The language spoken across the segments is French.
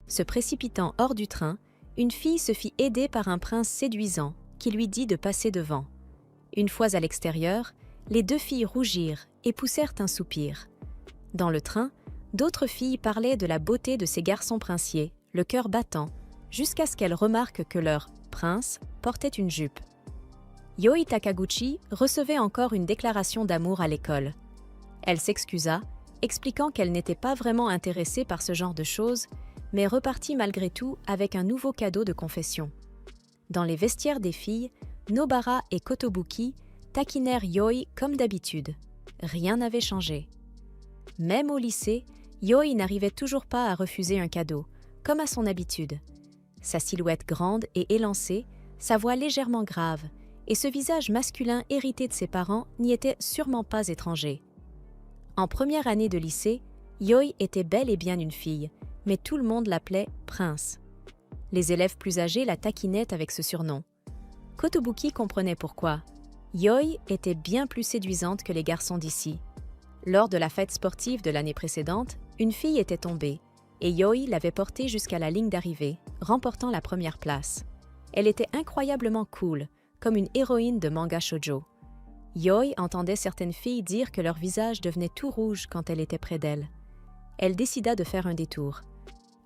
Se précipitant hors du train, une fille se fit aider par un prince séduisant qui lui dit de passer devant. Une fois à l'extérieur, les deux filles rougirent et poussèrent un soupir. Dans le train, d'autres filles parlaient de la beauté de ces garçons princiers, le cœur battant, jusqu'à ce qu'elles remarquent que leur « prince » portait une jupe. Yoi Takaguchi recevait encore une déclaration d'amour à l'école. Elle s'excusa, expliquant qu'elle n'était pas vraiment intéressée par ce genre de choses, mais repartit malgré tout avec un nouveau cadeau de confession. Dans les vestiaires des filles, Nobara et Kotobuki taquinèrent Yoi comme d'habitude. Rien n'avait changé. Même au lycée, Yoi n'arrivait toujours pas à refuser un cadeau, comme à son habitude. Sa silhouette grande et élancée, sa voix légèrement grave, et ce visage masculin hérité de ses parents n'y était sûrement pas étranger. En première année de lycée, Yoi était bel et bien une fille, mais tout le monde l'appelait « Prince ». Les élèves plus âgés la taquinaient avec ce surnom. Kotobuki comprenait pourquoi. Yoi était bien plus séduisante que les garçons d'ici. Lors de la fête sportive de l'année précédente, une fille était tombée, et Yoi l'avait portée jusqu'à la ligne d'arrivée, remportant la première place. Elle était incroyablement cool, comme une héroïne de manga shoujo. Yoi entendait certaines filles dire que leur visage devenait tout rouge quand elle était près d'elle. Elle décida de faire un détour.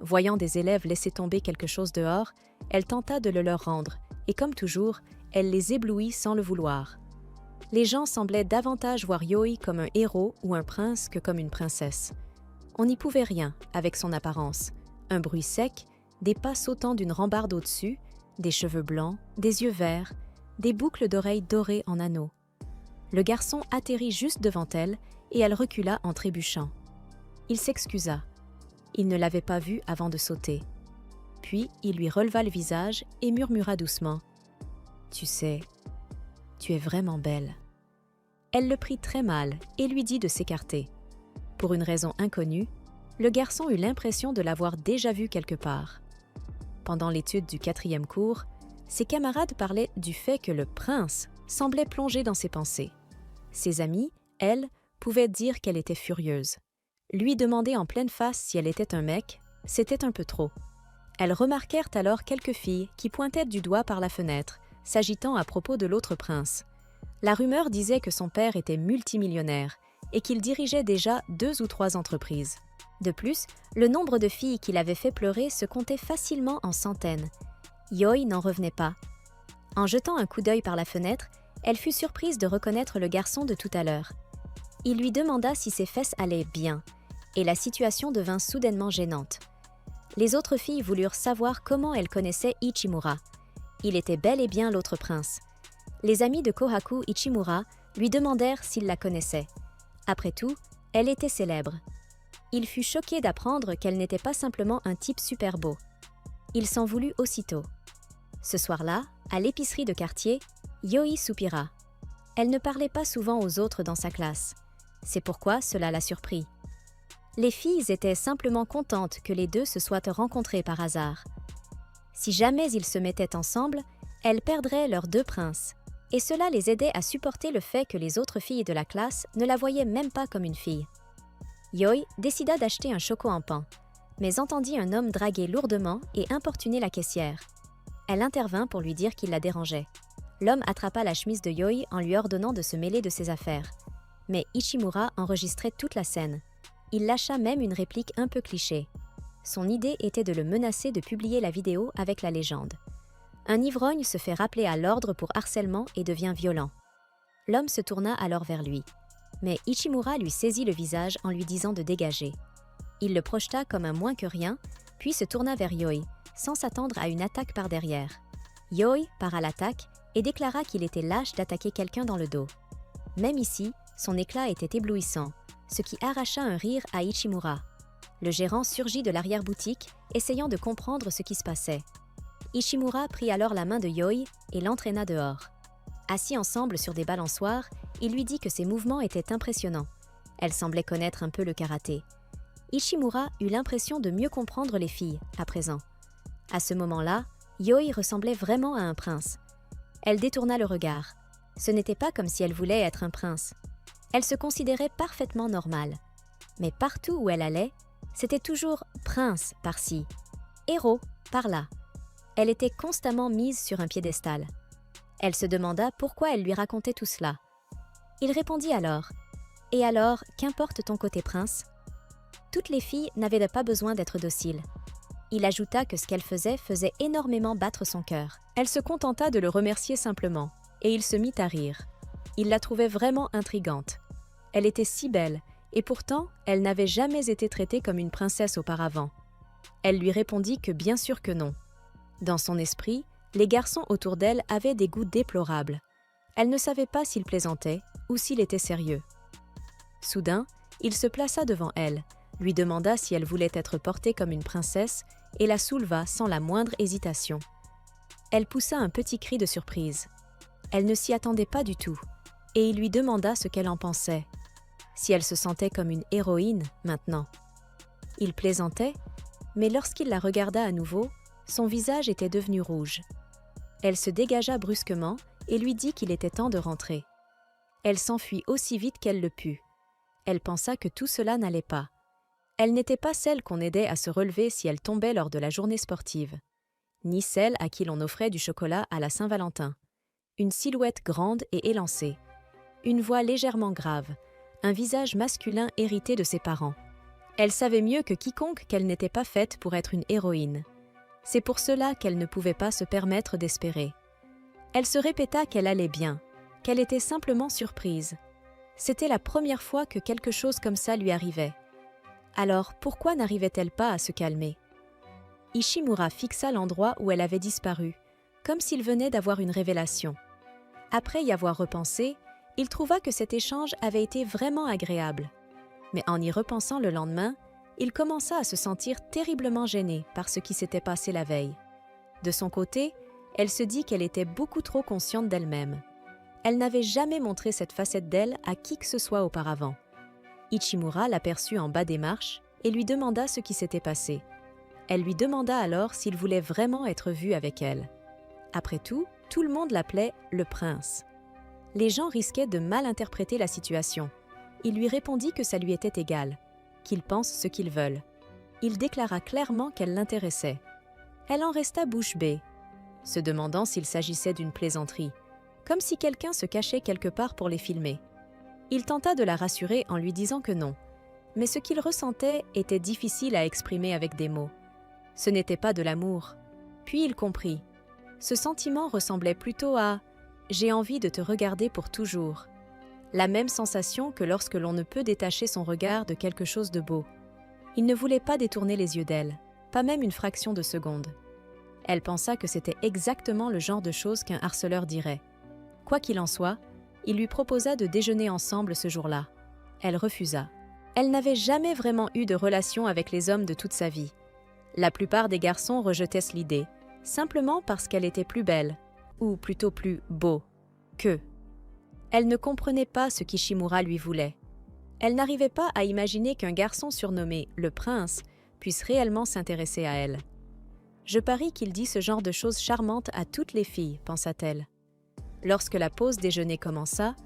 Voyant des élèves laisser tomber quelque chose dehors, elle tenta de le leur rendre, et comme toujours, elle les éblouit sans le vouloir. Les gens semblaient davantage voir Yoi comme un héros ou un prince que comme une princesse. On n'y pouvait rien avec son apparence. Un bruit sec, des pas sautant d'une rambarde au-dessus, des cheveux blancs, des yeux verts, des boucles d'oreilles dorées en anneaux. Le garçon atterrit juste devant elle et elle recula en trébuchant. Il s'excusa. Il ne l'avait pas vue avant de sauter. Puis il lui releva le visage et murmura doucement « Tu sais, tu es vraiment belle. » Elle le prit très mal et lui dit de s'écarter. Pour une raison inconnue, le garçon eut l'impression de l'avoir déjà vue quelque part. Pendant l'étude du 4e cours, ses camarades parlaient du fait que le prince semblait plongé dans ses pensées. Ses amies, elles, pouvaient dire qu'elle était furieuse. Lui demander en pleine face si elle était un mec, c'était un peu trop. Elles remarquèrent alors quelques filles qui pointaient du doigt par la fenêtre, s'agitant à propos de l'autre prince. La rumeur disait que son père était multimillionnaire et qu'il dirigeait déjà 2 ou 3 entreprises. De plus, le nombre de filles qu'il avait fait pleurer se comptait facilement en centaines. Yoi n'en revenait pas. En jetant un coup d'œil par la fenêtre, elle fut surprise de reconnaître le garçon de tout à l'heure. Il lui demanda si ses fesses allaient bien, et la situation devint soudainement gênante. Les autres filles voulurent savoir comment elle connaissait Ichimura. Il était bel et bien l'autre prince. Les amis de Kohaku Ichimura lui demandèrent s'il la connaissait. Après tout, elle était célèbre. Il fut choqué d'apprendre qu'elle n'était pas simplement un type super beau. Il s'en voulut aussitôt. Ce soir-là, à l'épicerie de quartier, Yoi soupira. Elle ne parlait pas souvent aux autres dans sa classe. C'est pourquoi cela la surprit. Les filles étaient simplement contentes que les deux se soient rencontrés par hasard. Si jamais ils se mettaient ensemble, elles perdraient leurs 2 princes, et cela les aidait à supporter le fait que les autres filles de la classe ne la voyaient même pas comme une fille. Yoi décida d'acheter un choco en pain, mais entendit un homme draguer lourdement et importuner la caissière. Elle intervint pour lui dire qu'il la dérangeait. L'homme attrapa la chemise de Yoi en lui ordonnant de se mêler de ses affaires. Mais Ichimura enregistrait toute la scène. Il lâcha même une réplique un peu cliché. Son idée était de le menacer de publier la vidéo avec la légende. Un ivrogne se fait rappeler à l'ordre pour harcèlement et devient violent. L'homme se tourna alors vers lui. Mais Ichimura lui saisit le visage en lui disant de dégager. Il le projeta comme un moins que rien, puis se tourna vers Yoi, sans s'attendre à une attaque par derrière. Yoi part à l'attaque et déclara qu'il était lâche d'attaquer quelqu'un dans le dos. Même ici, son éclat était éblouissant, ce qui arracha un rire à Ichimura. Le gérant surgit de l'arrière-boutique, essayant de comprendre ce qui se passait. Ichimura prit alors la main de Yoi et l'entraîna dehors. Assis ensemble sur des balançoires, il lui dit que ses mouvements étaient impressionnants. Elle semblait connaître un peu le karaté. Ichimura eut l'impression de mieux comprendre les filles, à présent. À ce moment-là, Yoi ressemblait vraiment à un prince. Elle détourna le regard. Ce n'était pas comme si elle voulait être un prince. Elle se considérait parfaitement normale. Mais partout où elle allait, c'était toujours « prince » par-ci. Héros, par là. Elle était constamment mise sur un piédestal. Elle se demanda pourquoi elle lui racontait tout cela. Il répondit alors « Et alors, qu'importe ton côté prince ?» Toutes les filles n'avaient pas besoin d'être dociles. Il ajouta que ce qu'elle faisait énormément battre son cœur. Elle se contenta de le remercier simplement, et il se mit à rire. Il la trouvait vraiment intrigante. Elle était si belle, et pourtant, elle n'avait jamais été traitée comme une princesse auparavant. Elle lui répondit que bien sûr que non. Dans son esprit, les garçons autour d'elle avaient des goûts déplorables. Elle ne savait pas s'il plaisantait ou s'il était sérieux. Soudain, il se plaça devant elle, lui demanda si elle voulait être portée comme une princesse et la souleva sans la moindre hésitation. Elle poussa un petit cri de surprise. Elle ne s'y attendait pas du tout, et il lui demanda ce qu'elle en pensait, si elle se sentait comme une héroïne maintenant. Il plaisantait, mais lorsqu'il la regarda à nouveau, son visage était devenu rouge. Elle se dégagea brusquement et lui dit qu'il était temps de rentrer. Elle s'enfuit aussi vite qu'elle le put. Elle pensa que tout cela n'allait pas. Elle n'était pas celle qu'on aidait à se relever si elle tombait lors de la journée sportive, ni celle à qui l'on offrait du chocolat à la Saint-Valentin. Une silhouette grande et élancée, une voix légèrement grave, un visage masculin hérité de ses parents. Elle savait mieux que quiconque qu'elle n'était pas faite pour être une héroïne. C'est pour cela qu'elle ne pouvait pas se permettre d'espérer. Elle se répéta qu'elle allait bien, qu'elle était simplement surprise. C'était la première fois que quelque chose comme ça lui arrivait. Alors pourquoi n'arrivait-elle pas à se calmer? Ishimura fixa l'endroit où elle avait disparu, comme s'il venait d'avoir une révélation. Après y avoir repensé, il trouva que cet échange avait été vraiment agréable. Mais en y repensant le lendemain, il commença à se sentir terriblement gêné par ce qui s'était passé la veille. De son côté, elle se dit qu'elle était beaucoup trop consciente d'elle-même. Elle n'avait jamais montré cette facette d'elle à qui que ce soit auparavant. Ichimura l'aperçut en bas des marches et lui demanda ce qui s'était passé. Elle lui demanda alors s'il voulait vraiment être vu avec elle. Après tout le monde l'appelait « le prince ». Les gens risquaient de mal interpréter la situation. Il lui répondit que ça lui était égal, qu'ils pensent ce qu'ils veulent. Il déclara clairement qu'elle l'intéressait. Elle en resta bouche bée, se demandant s'il s'agissait d'une plaisanterie, comme si quelqu'un se cachait quelque part pour les filmer. Il tenta de la rassurer en lui disant que non, mais ce qu'il ressentait était difficile à exprimer avec des mots. Ce n'était pas de l'amour. Puis il comprit. Ce sentiment ressemblait plutôt à « j'ai envie de te regarder pour toujours ». La même sensation que lorsque l'on ne peut détacher son regard de quelque chose de beau. Il ne voulait pas détourner les yeux d'elle, pas même une fraction de seconde. Elle pensa que c'était exactement le genre de choses qu'un harceleur dirait. Quoi qu'il en soit, il lui proposa de déjeuner ensemble ce jour-là. Elle refusa. Elle n'avait jamais vraiment eu de relation avec les hommes de toute sa vie. La plupart des garçons rejetaient l'idée, simplement parce qu'elle était plus belle, ou plutôt plus beau, qu'eux. Elle ne comprenait pas ce qu'Ishimura lui voulait. Elle n'arrivait pas à imaginer qu'un garçon surnommé « le prince » puisse réellement s'intéresser à elle. « Je parie qu'il dit ce genre de choses charmantes à toutes les filles », pensa-t-elle. Lorsque la pause déjeuner commença,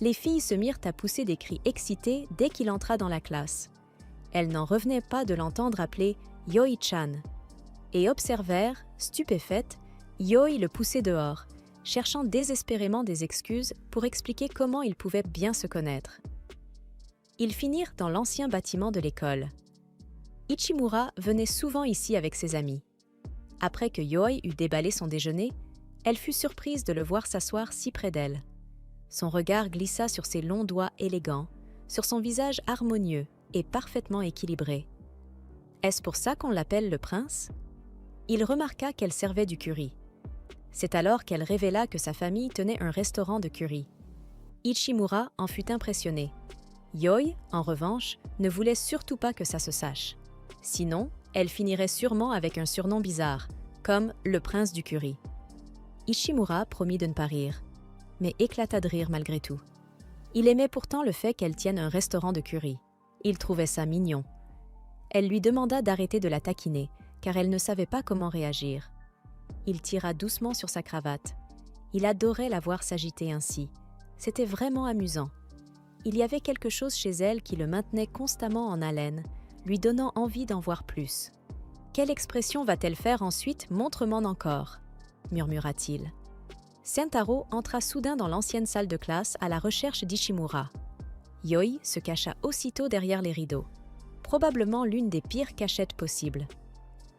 les filles se mirent à pousser des cris excités dès qu'il entra dans la classe. Elles n'en revenaient pas de l'entendre appeler « Yoi-chan » et observèrent, stupéfaites, Yoi le pousser dehors, cherchant désespérément des excuses pour expliquer comment ils pouvaient bien se connaître. Ils finirent dans l'ancien bâtiment de l'école. Ichimura venait souvent ici avec ses amis. Après que Yoi eut déballé son déjeuner, elle fut surprise de le voir s'asseoir si près d'elle. Son regard glissa sur ses longs doigts élégants, sur son visage harmonieux et parfaitement équilibré. Est-ce pour ça qu'on l'appelle le prince? Il remarqua qu'elle servait du curry. C'est alors qu'elle révéla que sa famille tenait un restaurant de curry. Ichimura en fut impressionné. Yoi, en revanche, ne voulait surtout pas que ça se sache. Sinon, elle finirait sûrement avec un surnom bizarre, comme le prince du curry. Ishimura promit de ne pas rire, mais éclata de rire malgré tout. Il aimait pourtant le fait qu'elle tienne un restaurant de curry. Il trouvait ça mignon. Elle lui demanda d'arrêter de la taquiner, car elle ne savait pas comment réagir. Il tira doucement sur sa cravate. Il adorait la voir s'agiter ainsi. C'était vraiment amusant. Il y avait quelque chose chez elle qui le maintenait constamment en haleine, lui donnant envie d'en voir plus. Quelle expression va-t-elle faire ensuite? Montre-m'en encore, murmura-t-il. Sentaro entra soudain dans l'ancienne salle de classe à la recherche d'Ishimura. Yoi se cacha aussitôt derrière les rideaux, probablement l'une des pires cachettes possibles.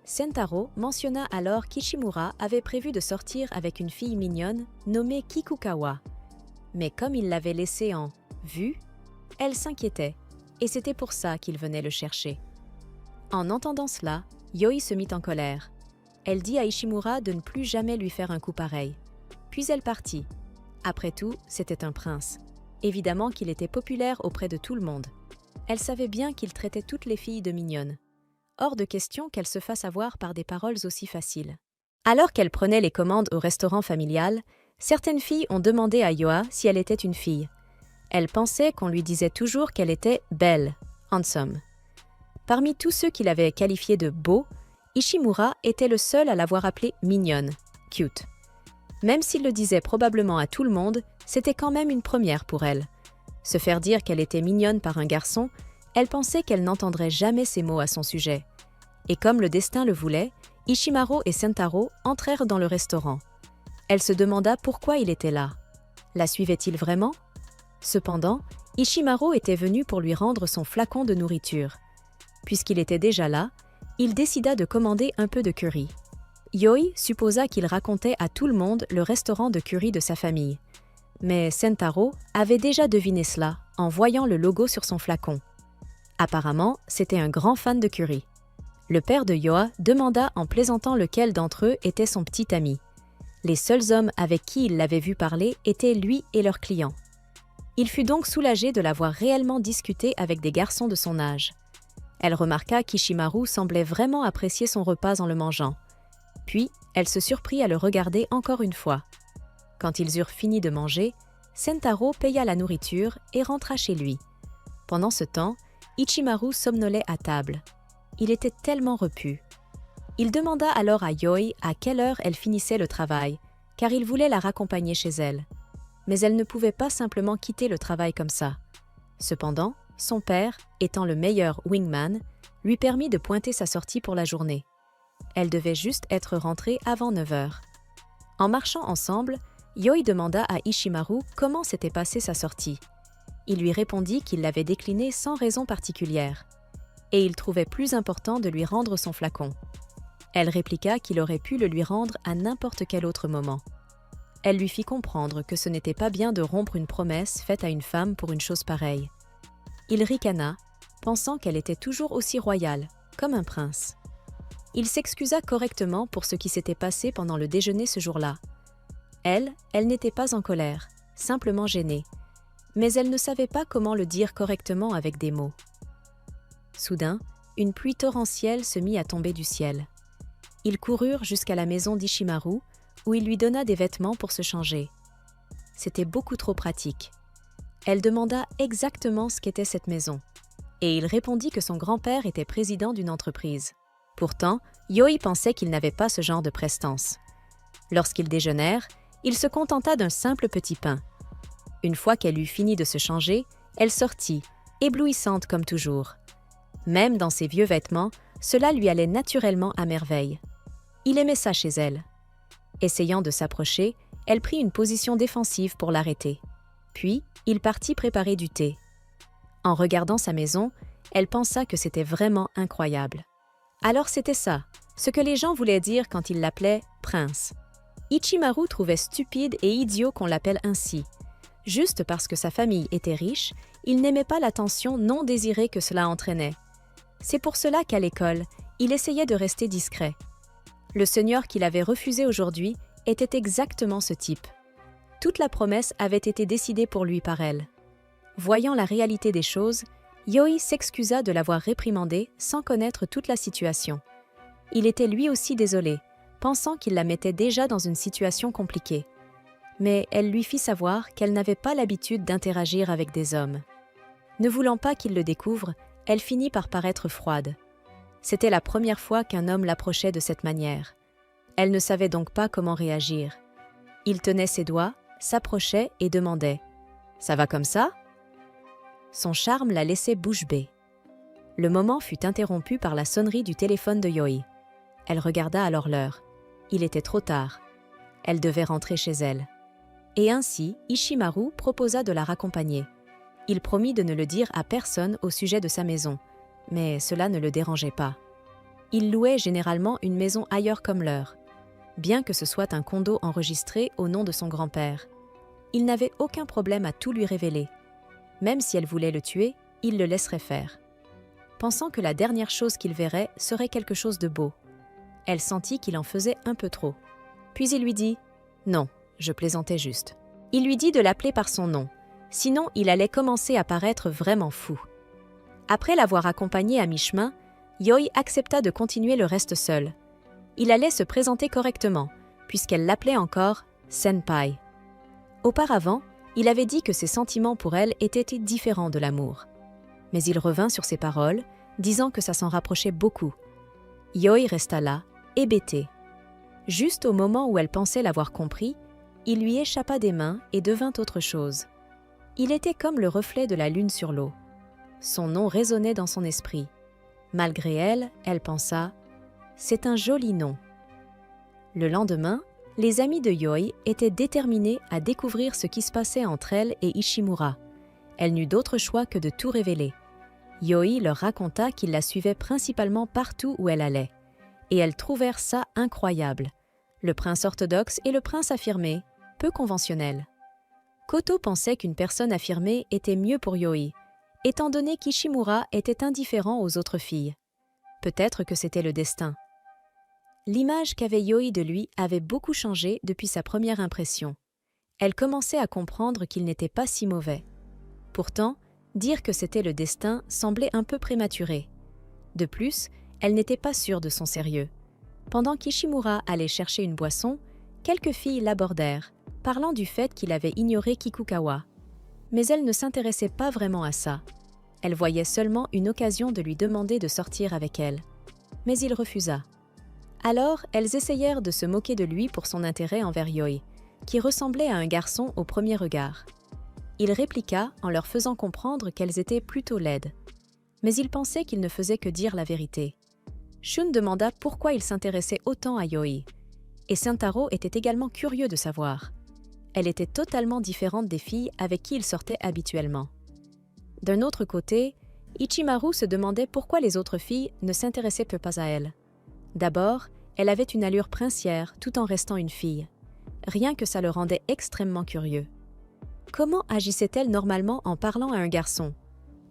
Sentaro mentionna alors qu'Ishimura avait prévu de sortir avec une fille mignonne nommée Kikukawa. Mais comme il l'avait laissée en vue, elle s'inquiétait, et c'était pour ça qu'il venait le chercher. En entendant cela, Yoi se mit en colère. Elle dit à Ishimura de ne plus jamais lui faire un coup pareil. Puis elle partit. Après tout, c'était un prince. Évidemment qu'il était populaire auprès de tout le monde. Elle savait bien qu'il traitait toutes les filles de mignonnes. Hors de question qu'elle se fasse avoir par des paroles aussi faciles. Alors qu'elle prenait les commandes au restaurant familial, certaines filles ont demandé à Yoa si elle était une fille. Elle pensait qu'on lui disait toujours qu'elle était belle, handsome. Parmi tous ceux qui l'avaient qualifiée de beau, Ishimura était le seul à l'avoir appelée mignonne, cute. Même s'il le disait probablement à tout le monde, c'était quand même une première pour elle. Se faire dire qu'elle était mignonne par un garçon, elle pensait qu'elle n'entendrait jamais ces mots à son sujet. Et comme le destin le voulait, Ishimaru et Sentaro entrèrent dans le restaurant. Elle se demanda pourquoi il était là. La suivait-il vraiment? Cependant, Ishimaru était venu pour lui rendre son flacon de nourriture. Puisqu'il était déjà là, il décida de commander un peu de curry. Yoi supposa qu'il racontait à tout le monde le restaurant de curry de sa famille. Mais Sentaro avait déjà deviné cela en voyant le logo sur son flacon. Apparemment, c'était un grand fan de curry. Le père de Yoa demanda en plaisantant lequel d'entre eux était son petit ami. Les seuls hommes avec qui il l'avait vu parler étaient lui et leurs clients. Il fut donc soulagé de l'avoir réellement discuté avec des garçons de son âge. Elle remarqua qu'Ishimaru semblait vraiment apprécier son repas en le mangeant. Puis, elle se surprit à le regarder encore une fois. Quand ils eurent fini de manger, Sentaro paya la nourriture et rentra chez lui. Pendant ce temps, Ichimaru somnolait à table. Il était tellement repu. Il demanda alors à Yoi à quelle heure elle finissait le travail, car il voulait la raccompagner chez elle. Mais elle ne pouvait pas simplement quitter le travail comme ça. Cependant, son père, étant le meilleur wingman, lui permit de pointer sa sortie pour la journée. Elle devait juste être rentrée avant 9 heures. En marchant ensemble, Yoi demanda à Ishimaru comment s'était passée sa sortie. Il lui répondit qu'il l'avait déclinée sans raison particulière, et il trouvait plus important de lui rendre son flacon. Elle répliqua qu'il aurait pu le lui rendre à n'importe quel autre moment. Elle lui fit comprendre que ce n'était pas bien de rompre une promesse faite à une femme pour une chose pareille. Il ricana, pensant qu'elle était toujours aussi royale, comme un prince. Il s'excusa correctement pour ce qui s'était passé pendant le déjeuner ce jour-là. Elle n'était pas en colère, simplement gênée, mais elle ne savait pas comment le dire correctement avec des mots. Soudain, une pluie torrentielle se mit à tomber du ciel. Ils coururent jusqu'à la maison d'Ishimaru, où il lui donna des vêtements pour se changer. C'était beaucoup trop pratique. Elle demanda exactement ce qu'était cette maison, et il répondit que son grand-père était président d'une entreprise. Pourtant, Yoi pensait qu'il n'avait pas ce genre de prestance. Lorsqu'ils déjeunèrent, il se contenta d'un simple petit pain. Une fois qu'elle eut fini de se changer, elle sortit, éblouissante comme toujours. Même dans ses vieux vêtements, cela lui allait naturellement à merveille. Il aimait ça chez elle. Essayant de s'approcher, elle prit une position défensive pour l'arrêter. Puis, il partit préparer du thé. En regardant sa maison, elle pensa que c'était vraiment incroyable. Alors c'était ça, ce que les gens voulaient dire quand ils l'appelaient « prince ». Ichimaru trouvait stupide et idiot qu'on l'appelle ainsi. Juste parce que sa famille était riche, il n'aimait pas l'attention non désirée que cela entraînait. C'est pour cela qu'à l'école, il essayait de rester discret. Le seigneur qu'il avait refusé aujourd'hui était exactement ce type. Toute la promesse avait été décidée pour lui par elle. Voyant la réalité des choses, Yoi s'excusa de l'avoir réprimandé sans connaître toute la situation. Il était lui aussi désolé, pensant qu'il la mettait déjà dans une situation compliquée. Mais elle lui fit savoir qu'elle n'avait pas l'habitude d'interagir avec des hommes. Ne voulant pas qu'il le découvre, elle finit par paraître froide. C'était la première fois qu'un homme l'approchait de cette manière. Elle ne savait donc pas comment réagir. Il tenait ses doigts, s'approchait et demandait « Ça va comme ça ?» Son charme la laissait bouche bée. Le moment fut interrompu par la sonnerie du téléphone de Yoi. Elle regarda alors l'heure. Il était trop tard. Elle devait rentrer chez elle. Et ainsi, Ishimaru proposa de la raccompagner. Il promit de ne le dire à personne au sujet de sa maison, mais cela ne le dérangeait pas. Il louait généralement une maison ailleurs comme leur, bien que ce soit un condo enregistré au nom de son grand-père. Il n'avait aucun problème à tout lui révéler. Même si elle voulait le tuer, il le laisserait faire. Pensant que la dernière chose qu'il verrait serait quelque chose de beau. Elle sentit qu'il en faisait un peu trop. Puis il lui dit « Non, je plaisantais juste ». Il lui dit de l'appeler par son nom, sinon il allait commencer à paraître vraiment fou. Après l'avoir accompagné à mi-chemin, Yoi accepta de continuer le reste seul. Il allait se présenter correctement, puisqu'elle l'appelait encore « senpai ». Auparavant, il avait dit que ses sentiments pour elle étaient différents de l'amour. Mais il revint sur ses paroles, disant que ça s'en rapprochait beaucoup. Yoi resta là, hébétée. Juste au moment où elle pensait l'avoir compris, il lui échappa des mains et devint autre chose. Il était comme le reflet de la lune sur l'eau. Son nom résonnait dans son esprit. Malgré elle, elle pensa « C'est un joli nom ». Le lendemain, les amis de Yoi étaient déterminés à découvrir ce qui se passait entre elle et Ishimura. Elle n'eut d'autre choix que de tout révéler. Yoi leur raconta qu'il la suivait principalement partout où elle allait. Et elles trouvèrent ça incroyable. Le prince orthodoxe et le prince affirmé, peu conventionnel. Koto pensait qu'une personne affirmée était mieux pour Yoi, étant donné qu'Ishimura était indifférent aux autres filles. Peut-être que c'était le destin. L'image qu'avait Yoi de lui avait beaucoup changé depuis sa première impression. Elle commençait à comprendre qu'il n'était pas si mauvais. Pourtant, dire que c'était le destin semblait un peu prématuré. De plus, elle n'était pas sûre de son sérieux. Pendant qu'Ishimura allait chercher une boisson, quelques filles l'abordèrent, parlant du fait qu'il avait ignoré Kikukawa. Mais elle ne s'intéressait pas vraiment à ça. Elle voyait seulement une occasion de lui demander de sortir avec elle. Mais il refusa. Alors, elles essayèrent de se moquer de lui pour son intérêt envers Yoi, qui ressemblait à un garçon au premier regard. Il répliqua en leur faisant comprendre qu'elles étaient plutôt laides. Mais il pensait qu'il ne faisait que dire la vérité. Shun demanda pourquoi il s'intéressait autant à Yoi, et Sentaro était également curieux de savoir. Elle était totalement différente des filles avec qui il sortait habituellement. D'un autre côté, Ichimaru se demandait pourquoi les autres filles ne s'intéressaient pas à elle. D'abord, elle avait une allure princière tout en restant une fille. Rien que ça le rendait extrêmement curieux. Comment agissait-elle normalement en parlant à un garçon?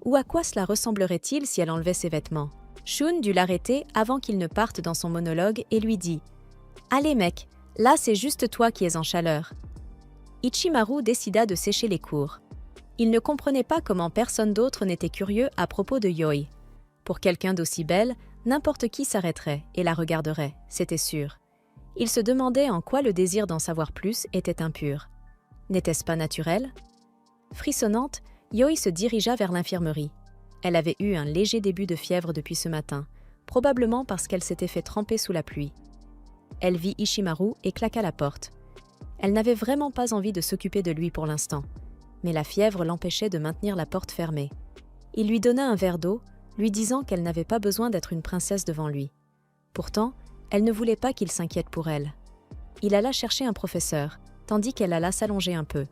Ou à quoi cela ressemblerait-il si elle enlevait ses vêtements? Shun dut l'arrêter avant qu'il ne parte dans son monologue et lui dit « Allez mec, là c'est juste toi qui es en chaleur ». Ichimaru décida de sécher les cours. Il ne comprenait pas comment personne d'autre n'était curieux à propos de Yoi. Pour quelqu'un d'aussi belle, n'importe qui s'arrêterait et la regarderait, c'était sûr. Il se demandait en quoi le désir d'en savoir plus était impur. N'était-ce pas naturel? Frissonnante, Yoi se dirigea vers l'infirmerie. Elle avait eu un léger début de fièvre depuis ce matin, probablement parce qu'elle s'était fait tremper sous la pluie. Elle vit Ishimaru et claqua la porte. Elle n'avait vraiment pas envie de s'occuper de lui pour l'instant, mais la fièvre l'empêchait de maintenir la porte fermée. Il lui donna un verre d'eau, lui disant qu'elle n'avait pas besoin d'être une princesse devant lui. Pourtant, elle ne voulait pas qu'il s'inquiète pour elle. Il alla chercher un professeur, tandis qu'elle alla s'allonger un peu.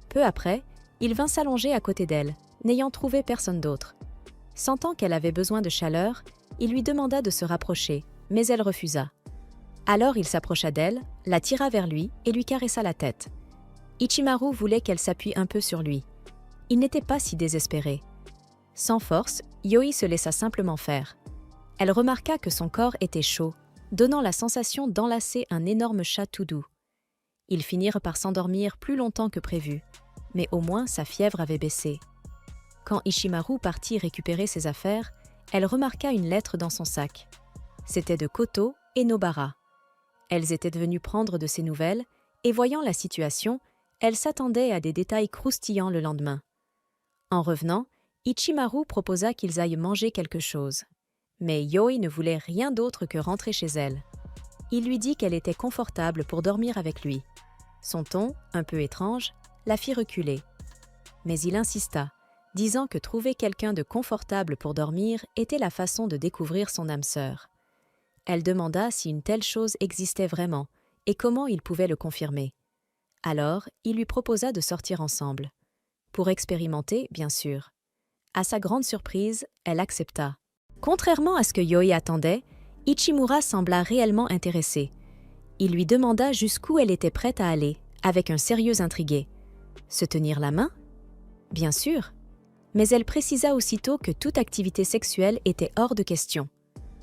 Peu après, il vint s'allonger à côté d'elle, n'ayant trouvé personne d'autre. Sentant qu'elle avait besoin de chaleur, il lui demanda de se rapprocher, mais elle refusa. Alors il s'approcha d'elle, la tira vers lui et lui caressa la tête. Ichimaru voulait qu'elle s'appuie un peu sur lui. Il n'était pas si désespéré. Sans force, Yoi se laissa simplement faire. Elle remarqua que son corps était chaud, donnant la sensation d'enlacer un énorme chat tout doux. Ils finirent par s'endormir plus longtemps que prévu, mais au moins sa fièvre avait baissé. Quand Ishimaru partit récupérer ses affaires, elle remarqua une lettre dans son sac. C'était de Koto et Nobara. Elles étaient venues prendre de ses nouvelles, et voyant la situation, elle s'attendait à des détails croustillants le lendemain. En revenant, Ichimaru proposa qu'ils aillent manger quelque chose. Mais Yoi ne voulait rien d'autre que rentrer chez elle. Il lui dit qu'elle était confortable pour dormir avec lui. Son ton, un peu étrange, la fit reculer. Mais il insista, disant que trouver quelqu'un de confortable pour dormir était la façon de découvrir son âme sœur. elle demanda si une telle chose existait vraiment et comment il pouvait le confirmer. Alors, il lui proposa de sortir ensemble. Pour expérimenter, bien sûr. À sa grande surprise, elle accepta. Contrairement à ce que Yoi attendait, Ichimura sembla réellement intéressé. Il lui demanda jusqu'où elle était prête à aller, avec un sérieux intrigué. Se tenir la main? Bien sûr. Mais elle précisa aussitôt que toute activité sexuelle était hors de question.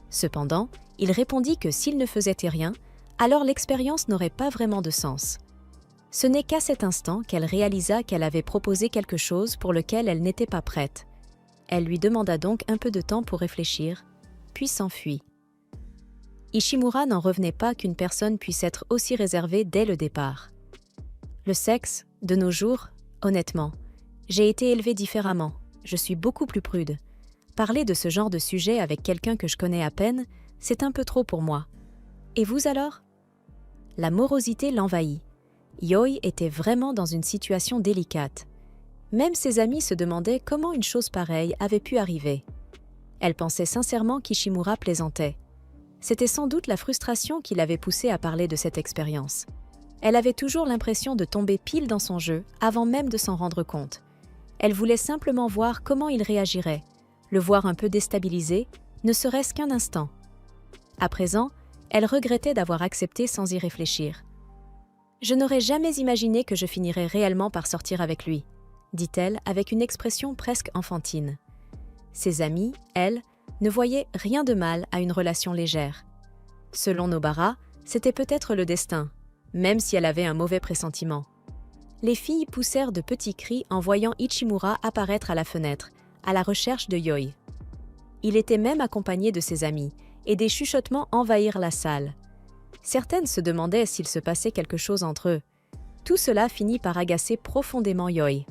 Cependant, il répondit que s'il ne faisait rien, alors l'expérience n'aurait pas vraiment de sens. Ce n'est qu'à cet instant qu'elle réalisa qu'elle avait proposé quelque chose pour lequel elle n'était pas prête. Elle lui demanda donc un peu de temps pour réfléchir, puis s'enfuit. Ishimura n'en revenait pas qu'une personne puisse être aussi réservée dès le départ. Le sexe, de nos jours, honnêtement, j'ai été élevée différemment, je suis beaucoup plus prude. Parler de ce genre de sujet avec quelqu'un que je connais à peine, c'est un peu trop pour moi. Et vous alors? La morosité l'envahit. Yoi était vraiment dans une situation délicate. Même ses amis se demandaient comment une chose pareille avait pu arriver. Elle pensait sincèrement qu'Ishimura plaisantait. C'était sans doute la frustration qui l'avait poussée à parler de cette expérience. Elle avait toujours l'impression de tomber pile dans son jeu avant même de s'en rendre compte. Elle voulait simplement voir comment il réagirait, le voir un peu déstabilisé, ne serait-ce qu'un instant. À présent, elle regrettait d'avoir accepté sans y réfléchir. « Je n'aurais jamais imaginé que je finirais réellement par sortir avec lui », dit-elle avec une expression presque enfantine. Ses amis, elle, ne voyaient rien de mal à une relation légère. Selon Nobara, c'était peut-être le destin, même si elle avait un mauvais pressentiment. Les filles poussèrent de petits cris en voyant Ichimura apparaître à la fenêtre, à la recherche de Yoi. Il était même accompagné de ses amis, et des chuchotements envahirent la salle. Certaines se demandaient s'il se passait quelque chose entre eux. Tout cela finit par agacer profondément Yoi.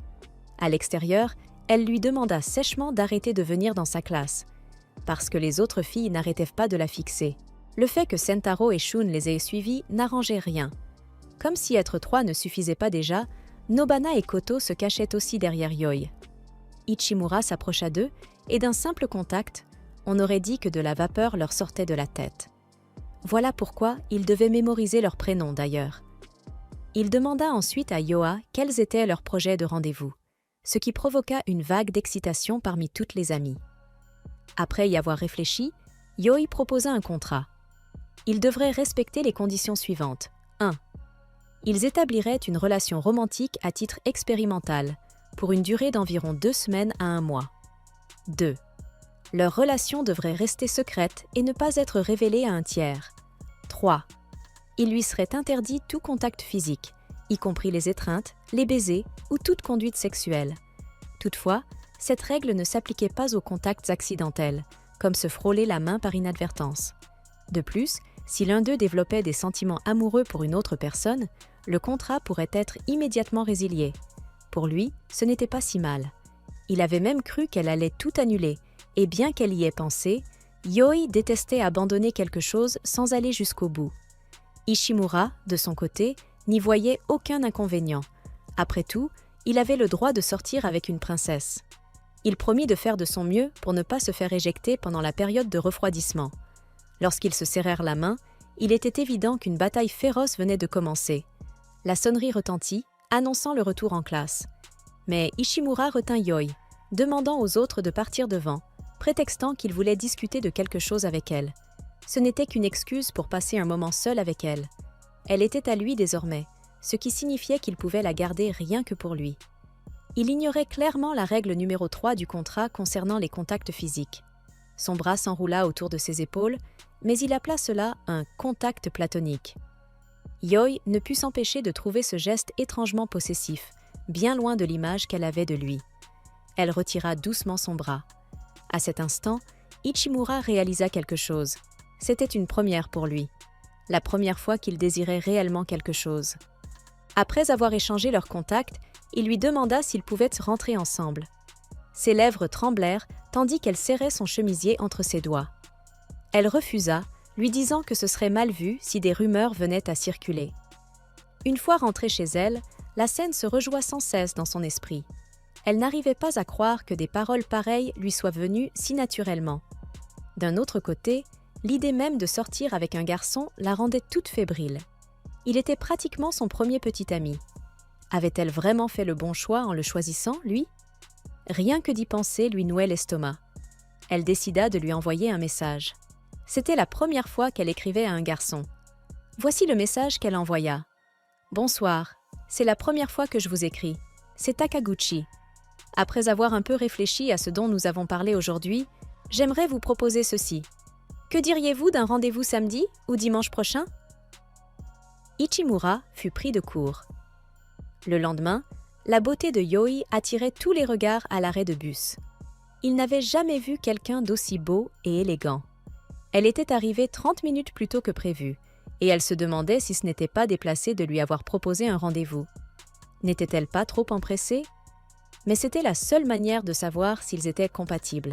À l'extérieur, elle lui demanda sèchement d'arrêter de venir dans sa classe, parce que les autres filles n'arrêtaient pas de la fixer. Le fait que Sentaro et Shun les aient suivis n'arrangeait rien. Comme si être trois ne suffisait pas déjà, Nobana et Koto se cachaient aussi derrière Yoi. Ichimura s'approcha d'eux, et d'un simple contact, on aurait dit que de la vapeur leur sortait de la tête. Voilà pourquoi ils devaient mémoriser leurs prénoms d'ailleurs. Il demanda ensuite à Yoa quels étaient leurs projets de rendez-vous, ce qui provoqua une vague d'excitation parmi toutes les amies. Après y avoir réfléchi, Yoi proposa un contrat. Ils devraient respecter les conditions suivantes. 1. Ils établiraient une relation romantique à titre expérimental, pour une durée d'environ 2 semaines à 1 mois. 2. Leur relation devrait rester secrète et ne pas être révélée à un tiers. 3. Il lui serait interdit tout contact physique, y compris les étreintes, les baisers ou toute conduite sexuelle. Toutefois, cette règle ne s'appliquait pas aux contacts accidentels, comme se frôler la main par inadvertance. De plus, si l'un d'eux développait des sentiments amoureux pour une autre personne, le contrat pourrait être immédiatement résilié. Pour lui, ce n'était pas si mal. Il avait même cru qu'elle allait tout annuler, et bien qu'elle y ait pensé, Yoi détestait abandonner quelque chose sans aller jusqu'au bout. Ishimura, de son côté, n'y voyait aucun inconvénient. Après tout, il avait le droit de sortir avec une princesse. Il promit de faire de son mieux pour ne pas se faire éjecter pendant la période de refroidissement. Lorsqu'ils se serrèrent la main, il était évident qu'une bataille féroce venait de commencer. La sonnerie retentit, annonçant le retour en classe. Mais Ishimura retint Yoi, demandant aux autres de partir devant, prétextant qu'il voulait discuter de quelque chose avec elle. Ce n'était qu'une excuse pour passer un moment seul avec elle. Elle était à lui désormais, ce qui signifiait qu'il pouvait la garder rien que pour lui. Il ignorait clairement la règle numéro 3 du contrat concernant les contacts physiques. Son bras s'enroula autour de ses épaules, mais il appela cela un « contact platonique ». Yoi ne put s'empêcher de trouver ce geste étrangement possessif, bien loin de l'image qu'elle avait de lui. Elle retira doucement son bras. À cet instant, Ichimura réalisa quelque chose. C'était une première pour lui. La première fois qu'il désirait réellement quelque chose. Après avoir échangé leur contact, il lui demanda s'ils pouvaient rentrer ensemble. Ses lèvres tremblèrent tandis qu'elle serrait son chemisier entre ses doigts. Elle refusa, lui disant que ce serait mal vu si des rumeurs venaient à circuler. Une fois rentrée chez elle, la scène se rejoua sans cesse dans son esprit. Elle n'arrivait pas à croire que des paroles pareilles lui soient venues si naturellement. D'un autre côté, L'idée même de sortir avec un garçon la rendait toute fébrile. Il était pratiquement son premier petit ami. Avait-elle vraiment fait le bon choix en le choisissant, lui? Rien que d'y penser lui nouait l'estomac. Elle décida de lui envoyer un message. C'était la première fois qu'elle écrivait à un garçon. Voici le message qu'elle envoya. « Bonsoir, c'est la première fois que je vous écris. C'est Takaguchi. Après avoir un peu réfléchi à ce dont nous avons parlé aujourd'hui, j'aimerais vous proposer ceci. Que diriez-vous d'un rendez-vous samedi ou dimanche prochain ?» Ichimura fut pris de court. Le lendemain, la beauté de Yoi attirait tous les regards à l'arrêt de bus. Il n'avait jamais vu quelqu'un d'aussi beau et élégant. Elle était arrivée 30 minutes plus tôt que prévu, et elle se demandait si ce n'était pas déplacé de lui avoir proposé un rendez-vous. N'était-elle pas trop empressée? Mais c'était la seule manière de savoir s'ils étaient compatibles.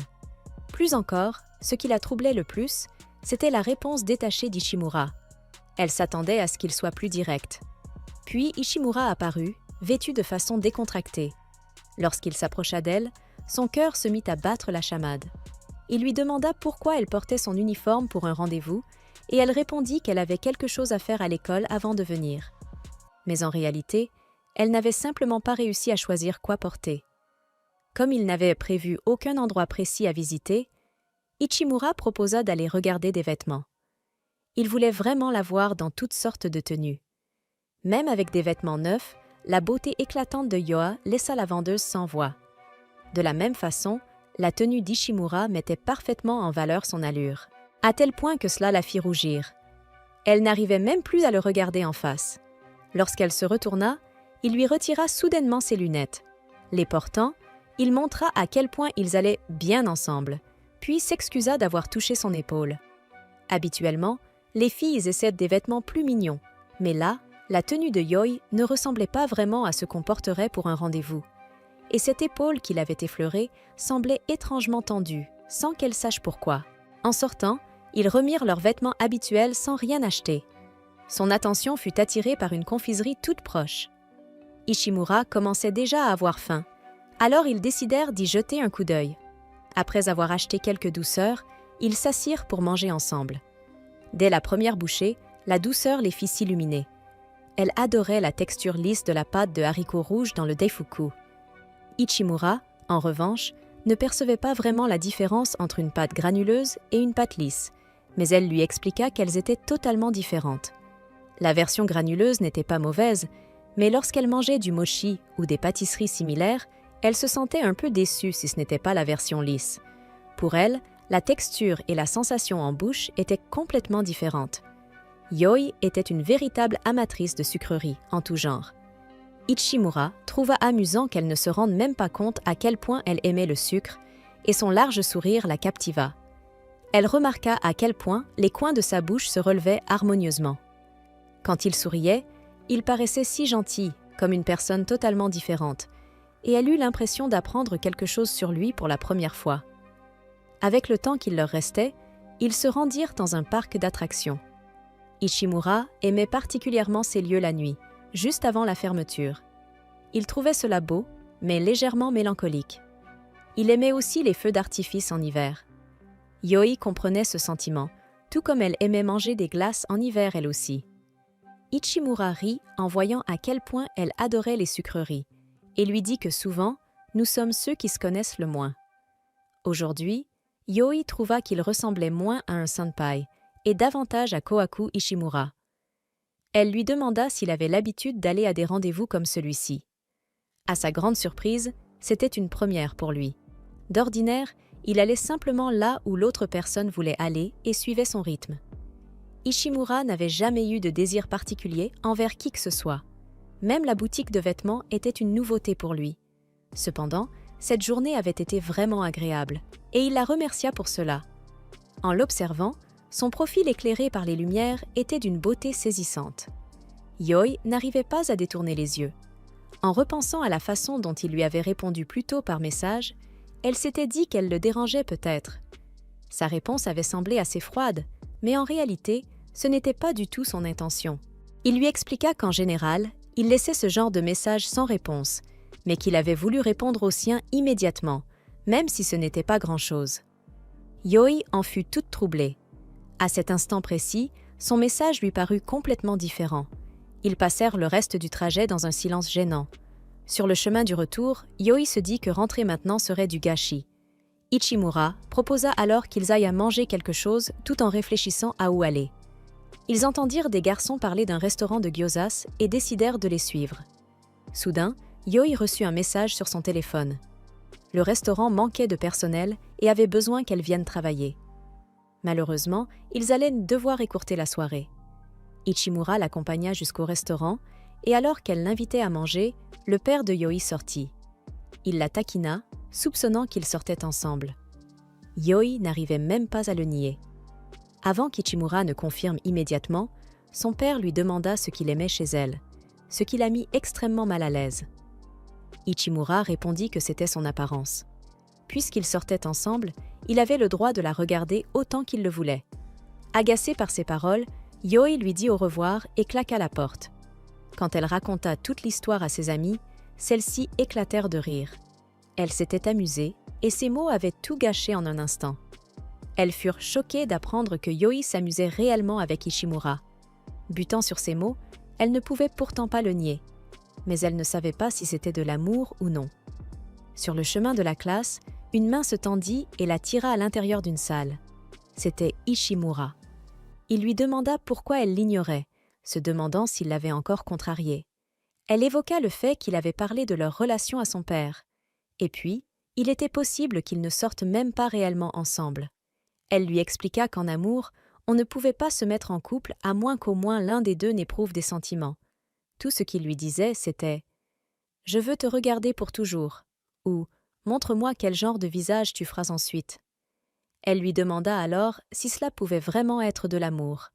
Plus encore, ce qui la troublait le plus, c'était la réponse détachée d'Ichimura. Elle s'attendait à ce qu'il soit plus direct. Puis Ichimura apparut, vêtu de façon décontractée. Lorsqu'il s'approcha d'elle, son cœur se mit à battre la chamade. Il lui demanda pourquoi elle portait son uniforme pour un rendez-vous, et elle répondit qu'elle avait quelque chose à faire à l'école avant de venir. Mais en réalité, elle n'avait simplement pas réussi à choisir quoi porter. Comme il n'avait prévu aucun endroit précis à visiter, Ichimura proposa d'aller regarder des vêtements. Il voulait vraiment la voir dans toutes sortes de tenues. Même avec des vêtements neufs, la beauté éclatante de Yoa laissa la vendeuse sans voix. De la même façon, la tenue d'Ichimura mettait parfaitement en valeur son allure, à tel point que cela la fit rougir. Elle n'arrivait même plus à le regarder en face. Lorsqu'elle se retourna, il lui retira soudainement ses lunettes. Les portant, il montra à quel point ils allaient bien ensemble, puis s'excusa d'avoir touché son épaule. Habituellement, les filles essaient des vêtements plus mignons, mais là, la tenue de Yoi ne ressemblait pas vraiment à ce qu'on porterait pour un rendez-vous. Et cette épaule qu'il avait effleurée semblait étrangement tendue, sans qu'elle sache pourquoi. En sortant, ils remirent leurs vêtements habituels sans rien acheter. Son attention fut attirée par une confiserie toute proche. Ichimura commençait déjà à avoir faim, alors ils décidèrent d'y jeter un coup d'œil. Après avoir acheté quelques douceurs, ils s'assirent pour manger ensemble. Dès la première bouchée, la douceur les fit s'illuminer. Elle adorait la texture lisse de la pâte de haricots rouges dans le daifuku. Ichimura, en revanche, ne percevait pas vraiment la différence entre une pâte granuleuse et une pâte lisse, mais elle lui expliqua qu'elles étaient totalement différentes. La version granuleuse n'était pas mauvaise, mais lorsqu'elle mangeait du mochi ou des pâtisseries similaires, elle se sentait un peu déçue si ce n'était pas la version lisse. Pour elle, la texture et la sensation en bouche étaient complètement différentes. Yoi était une véritable amatrice de sucreries en tout genre. Ichimura trouva amusant qu'elle ne se rende même pas compte à quel point elle aimait le sucre, et son large sourire la captiva. Elle remarqua à quel point les coins de sa bouche se relevaient harmonieusement. Quand il souriait, il paraissait si gentil, comme une personne totalement différente, et elle eut l'impression d'apprendre quelque chose sur lui pour la première fois. Avec le temps qu'il leur restait, ils se rendirent dans un parc d'attractions. Ichimura aimait particulièrement ces lieux la nuit, juste avant la fermeture. Il trouvait cela beau, mais légèrement mélancolique. Il aimait aussi les feux d'artifice en hiver. Yoi comprenait ce sentiment, tout comme elle aimait manger des glaces en hiver elle aussi. Ichimura rit en voyant à quel point elle adorait les sucreries, et lui dit que souvent, nous sommes ceux qui se connaissent le moins. Aujourd'hui, Yoi trouva qu'il ressemblait moins à un senpai et davantage à Kohaku Ichimura. Elle lui demanda s'il avait l'habitude d'aller à des rendez-vous comme celui-ci. À sa grande surprise, c'était une première pour lui. D'ordinaire, il allait simplement là où l'autre personne voulait aller et suivait son rythme. Ichimura n'avait jamais eu de désir particulier envers qui que ce soit. Même la boutique de vêtements était une nouveauté pour lui. Cependant, cette journée avait été vraiment agréable, et il la remercia pour cela. En l'observant, son profil éclairé par les lumières était d'une beauté saisissante. Yoi n'arrivait pas à détourner les yeux. En repensant à la façon dont il lui avait répondu plus tôt par message, elle s'était dit qu'elle le dérangeait peut-être. Sa réponse avait semblé assez froide, mais en réalité, ce n'était pas du tout son intention. Il lui expliqua qu'en général, il laissait ce genre de message sans réponse, mais qu'il avait voulu répondre au sien immédiatement, même si ce n'était pas grand-chose. Yoi en fut toute troublée. À cet instant précis, son message lui parut complètement différent. Ils passèrent le reste du trajet dans un silence gênant. Sur le chemin du retour, Yoi se dit que rentrer maintenant serait du gâchis. Ichimura proposa alors qu'ils aillent à manger quelque chose tout en réfléchissant à où aller. Ils entendirent des garçons parler d'un restaurant de gyozas et décidèrent de les suivre. Soudain, Yoi reçut un message sur son téléphone. Le restaurant manquait de personnel et avait besoin qu'elle vienne travailler. Malheureusement, ils allaient devoir écourter la soirée. Ichimura l'accompagna jusqu'au restaurant et alors qu'elle l'invitait à manger, le père de Yoi sortit. Il la taquina, soupçonnant qu'ils sortaient ensemble. Yoi n'arrivait même pas à le nier. Avant qu'Ichimura ne confirme immédiatement, son père lui demanda ce qu'il aimait chez elle, ce qui la mit extrêmement mal à l'aise. Ichimura répondit que c'était son apparence. Puisqu'ils sortaient ensemble, il avait le droit de la regarder autant qu'il le voulait. Agacé par ces paroles, Yoi lui dit au revoir et claqua la porte. Quand elle raconta toute l'histoire à ses amies, celles-ci éclatèrent de rire. Elle s'était amusée et ses mots avaient tout gâché en un instant. Elles furent choquées d'apprendre que Yoi s'amusait réellement avec Ichimura. Butant sur ces mots, elle ne pouvait pourtant pas le nier, mais elle ne savait pas si c'était de l'amour ou non. Sur le chemin de la classe, une main se tendit et la tira à l'intérieur d'une salle. C'était Ichimura. Il lui demanda pourquoi elle l'ignorait, se demandant s'il l'avait encore contrariée. Elle évoqua le fait qu'il avait parlé de leur relation à son père. Et puis, il était possible qu'ils ne sortent même pas réellement ensemble. Elle lui expliqua qu'en amour, on ne pouvait pas se mettre en couple à moins qu'au moins l'un des deux n'éprouve des sentiments. Tout ce qu'il lui disait, c'était « Je veux te regarder pour toujours » ou « Montre-moi quel genre de visage tu feras ensuite ». Elle lui demanda alors si cela pouvait vraiment être de l'amour.